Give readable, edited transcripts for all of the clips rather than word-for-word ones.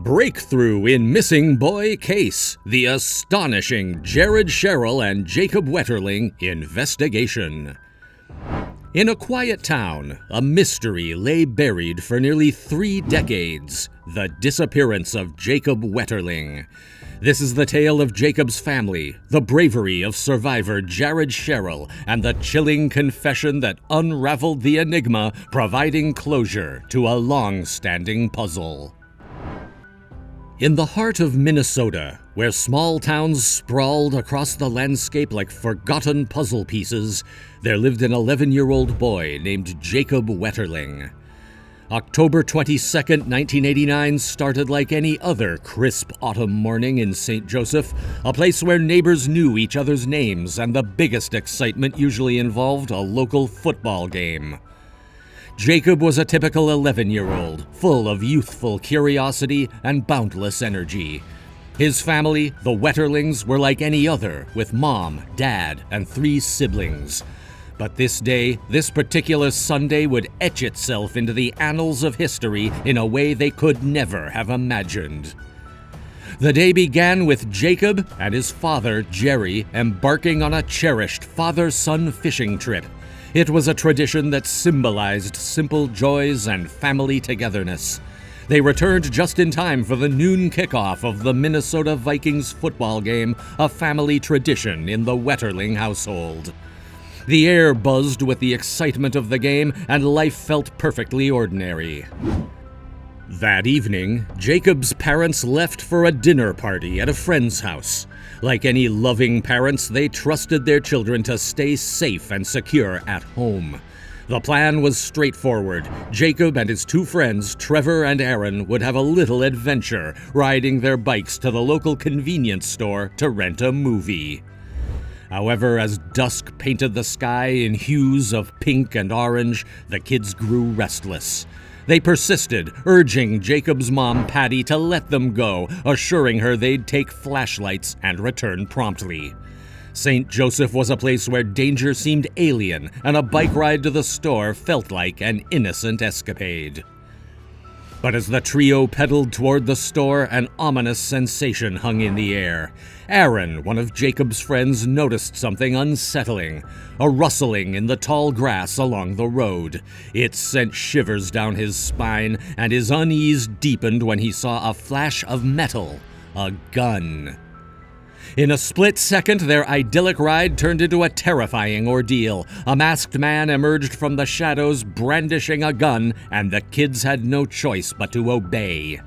Breakthrough in missing boy case. The astonishing Scheierl and Jacob Wetterling investigation. In a quiet town, a mystery lay buried for nearly 3 decades. The disappearance of Jacob Wetterling. This is the tale of Jacob's family, the bravery of survivor Scheierl, and the chilling confession that unraveled the enigma, providing closure to a long-standing puzzle. In the heart of Minnesota, where small towns sprawled across the landscape like forgotten puzzle pieces, there lived an 11-year-old boy named Jacob Wetterling. October 22, 1989 started like any other crisp autumn morning in St. Joseph, a place where neighbors knew each other's names, and the biggest excitement usually involved a local football game. Jacob was a typical 11-year-old, full of youthful curiosity and boundless energy. His family, the Wetterlings, were like any other, with mom, dad, and 3 siblings. But this day, this particular Sunday, would etch itself into the annals of history in a way they could never have imagined. The day began with Jacob and his father, Jerry, embarking on a cherished father-son fishing trip. It was a tradition that symbolized simple joys and family togetherness. They returned just in time for the noon kickoff of the Minnesota Vikings football game, a family tradition in the Wetterling household. The air buzzed with the excitement of the game, and life felt perfectly ordinary. That evening, Jacob's parents left for a dinner party at a friend's house. Like any loving parents, they trusted their children to stay safe and secure at home. The plan was straightforward. Jacob and his 2 friends, Trevor and Aaron, would have a little adventure, riding their bikes to the local convenience store to rent a movie. However, as dusk painted the sky in hues of pink and orange, the kids grew restless. They persisted, urging Jacob's mom, Patty, to let them go, assuring her they'd take flashlights and return promptly. St. Joseph was a place where danger seemed alien, and a bike ride to the store felt like an innocent escapade. But as the trio pedaled toward the store, an ominous sensation hung in the air. Aaron, one of Jacob's friends, noticed something unsettling, a rustling in the tall grass along the road. It sent shivers down his spine, and his unease deepened when he saw a flash of metal, a gun. In a split second, their idyllic ride turned into a terrifying ordeal. A masked man emerged from the shadows brandishing a gun, and the kids had no choice but to obey.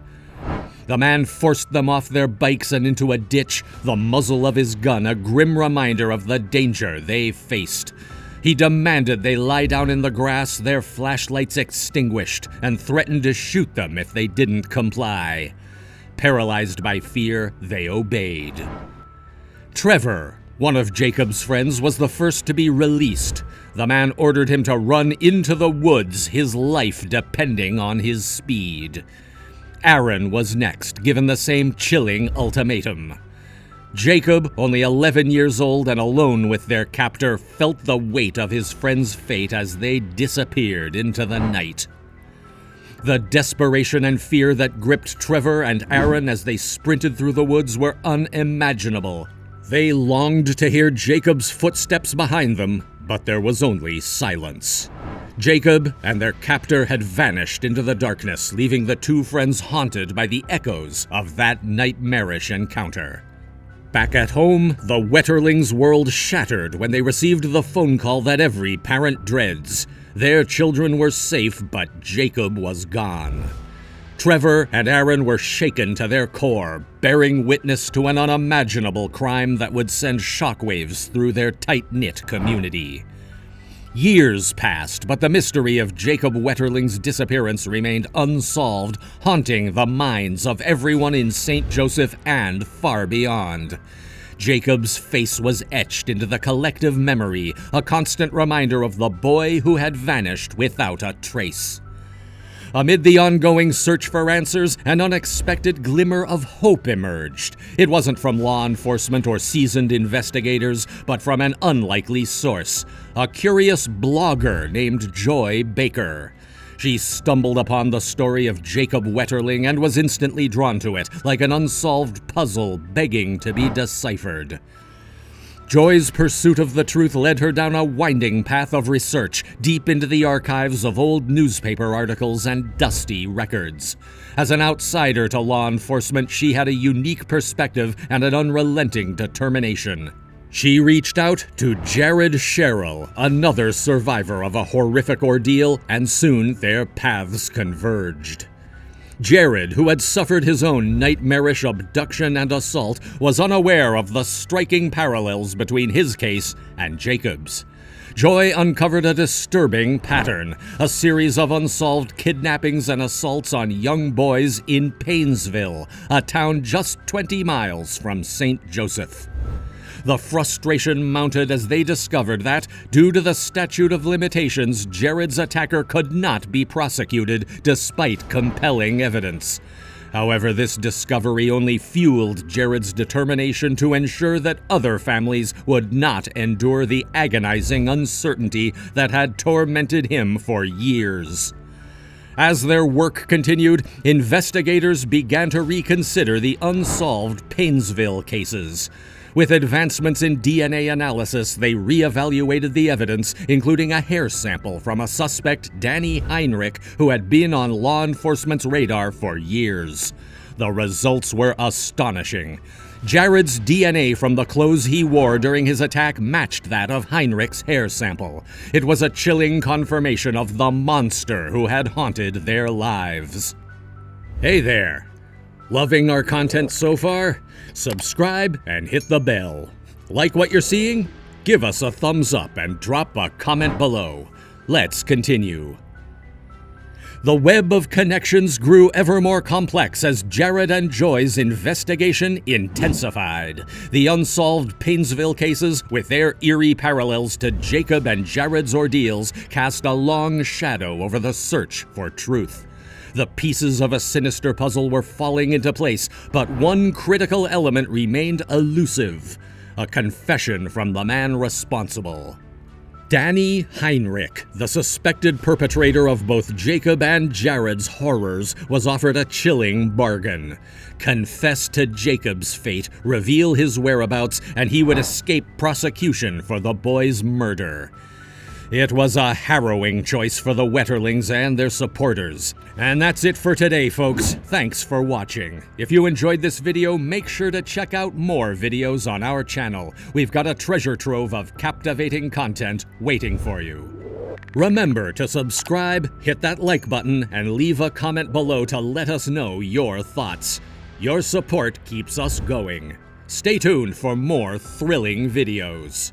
The man forced them off their bikes and into a ditch, the muzzle of his gun a grim reminder of the danger they faced. He demanded they lie down in the grass, their flashlights extinguished, and threatened to shoot them if they didn't comply. Paralyzed by fear, they obeyed. Trevor, one of Jacob's friends, was the first to be released. The man ordered him to run into the woods, his life depending on his speed. Aaron was next, given the same chilling ultimatum. Jacob, only 11 years old and alone with their captor, felt the weight of his friend's fate as they disappeared into the night. The desperation and fear that gripped Trevor and Aaron as they sprinted through the woods were unimaginable. They longed to hear Jacob's footsteps behind them, but there was only silence. Jacob and their captor had vanished into the darkness, leaving the 2 friends haunted by the echoes of that nightmarish encounter. Back at home, the Wetterlings' world shattered when they received the phone call that every parent dreads. Their children were safe, but Jacob was gone. Trevor and Aaron were shaken to their core, bearing witness to an unimaginable crime that would send shockwaves through their tight-knit community. Years passed, but the mystery of Jacob Wetterling's disappearance remained unsolved, haunting the minds of everyone in St. Joseph and far beyond. Jacob's face was etched into the collective memory, a constant reminder of the boy who had vanished without a trace. Amid the ongoing search for answers, an unexpected glimmer of hope emerged. It wasn't from law enforcement or seasoned investigators, but from an unlikely source, a curious blogger named Joy Baker. She stumbled upon the story of Jacob Wetterling and was instantly drawn to it, like an unsolved puzzle begging to be deciphered. Joy's pursuit of the truth led her down a winding path of research, deep into the archives of old newspaper articles and dusty records. As an outsider to law enforcement, she had a unique perspective and an unrelenting determination. She reached out to Jared Scheierl, another survivor of a horrific ordeal, and soon their paths converged. Jared, who had suffered his own nightmarish abduction and assault, was unaware of the striking parallels between his case and Jacob's. Joy uncovered a disturbing pattern, a series of unsolved kidnappings and assaults on young boys in Painesville, a town just 20 miles from St. Joseph. The frustration mounted as they discovered that, due to the statute of limitations, Jared's attacker could not be prosecuted despite compelling evidence. However, this discovery only fueled Jared's determination to ensure that other families would not endure the agonizing uncertainty that had tormented him for years. As their work continued, investigators began to reconsider the unsolved Painesville cases. With advancements in DNA analysis, they reevaluated the evidence, including a hair sample from a suspect, Danny Heinrich, who had been on law enforcement's radar for years. The results were astonishing. Jared's DNA from the clothes he wore during his attack matched that of Heinrich's hair sample. It was a chilling confirmation of the monster who had haunted their lives. Hey there! Loving our content so far? Subscribe and hit the bell. Like what you're seeing? Give us a thumbs up and drop a comment below. Let's continue. The web of connections grew ever more complex as Jared and Joy's investigation intensified. The unsolved Painesville cases, with their eerie parallels to Jacob and Jared's ordeals, cast a long shadow over the search for truth. The pieces of a sinister puzzle were falling into place, but one critical element remained elusive: a confession from the man responsible. Danny Heinrich, the suspected perpetrator of both Jacob and Jared's horrors, was offered a chilling bargain. Confess to Jacob's fate, reveal his whereabouts, and he would escape prosecution for the boy's murder. It was a harrowing choice for the Wetterlings and their supporters. And that's it for today, folks. Thanks for watching. If you enjoyed this video, make sure to check out more videos on our channel. We've got a treasure trove of captivating content waiting for you. Remember to subscribe, hit that like button, and leave a comment below to let us know your thoughts. Your support keeps us going. Stay tuned for more thrilling videos.